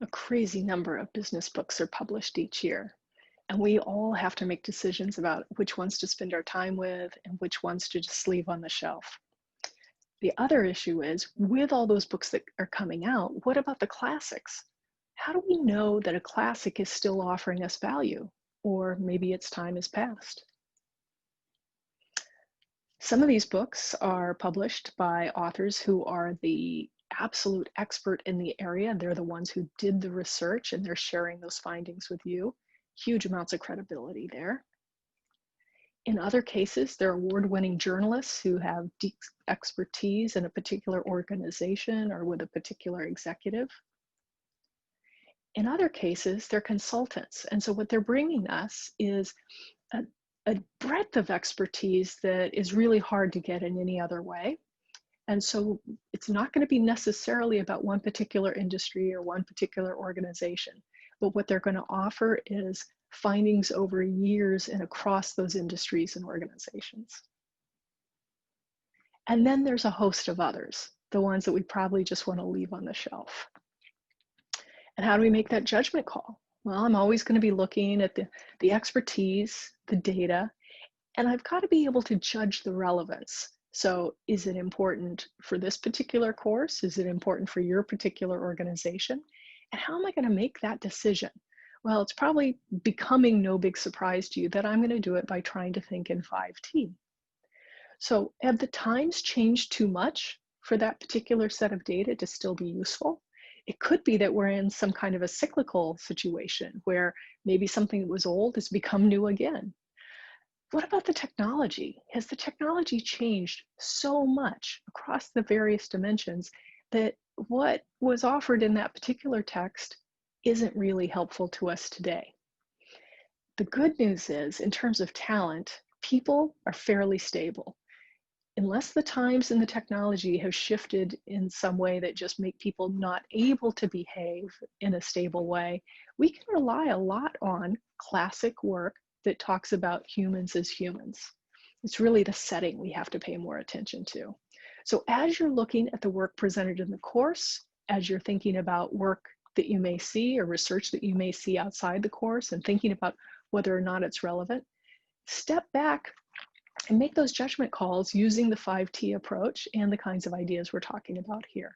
A crazy number of business books are published each year, and we all have to make decisions about which ones to spend our time with and which ones to just leave on the shelf. The other issue is, with all those books that are coming out, what about the classics? How do we know that a classic is still offering us value? Or maybe its time has passed. Some of these books are published by authors who are the absolute expert in the area. They're the ones who did the research and they're sharing those findings with you. Huge amounts of credibility there. In other cases, they're award-winning journalists who have deep expertise in a particular organization or with a particular executive. In other cases, they're consultants. And so what they're bringing us is a, a breadth of expertise that is really hard to get in any other way. And so it's not going to be necessarily about one particular industry or one particular organization, but what they're going to offer is findings over years and across those industries and organizations. And then there's a host of others, the ones that we probably just want to leave on the shelf. And how do we make that judgment call? Well, I'm always going to be looking at the expertise, the data, and I've got to be able to judge the relevance. So is it important for this particular course? Is it important for your particular organization? And how am I going to make that decision? Well, it's probably becoming no big surprise to you that I'm going to do it by trying to think in 5T. So have the times changed too much for that particular set of data to still be useful? It could be that we're in some kind of a cyclical situation where maybe something that was old has become new again. What about the technology? Has the technology changed so much across the various dimensions that what was offered in that particular text isn't really helpful to us today? The good news is, in terms of talent, people are fairly stable. Unless the times and the technology have shifted in some way that just make people not able to behave in a stable way, we can rely a lot on classic work that talks about humans as humans. It's really the setting we have to pay more attention to. So as you're looking at the work presented in the course, as you're thinking about work that you may see or research that you may see outside the course and thinking about whether or not it's relevant, step back and make those judgment calls using the 5T approach and the kinds of ideas we're talking about here.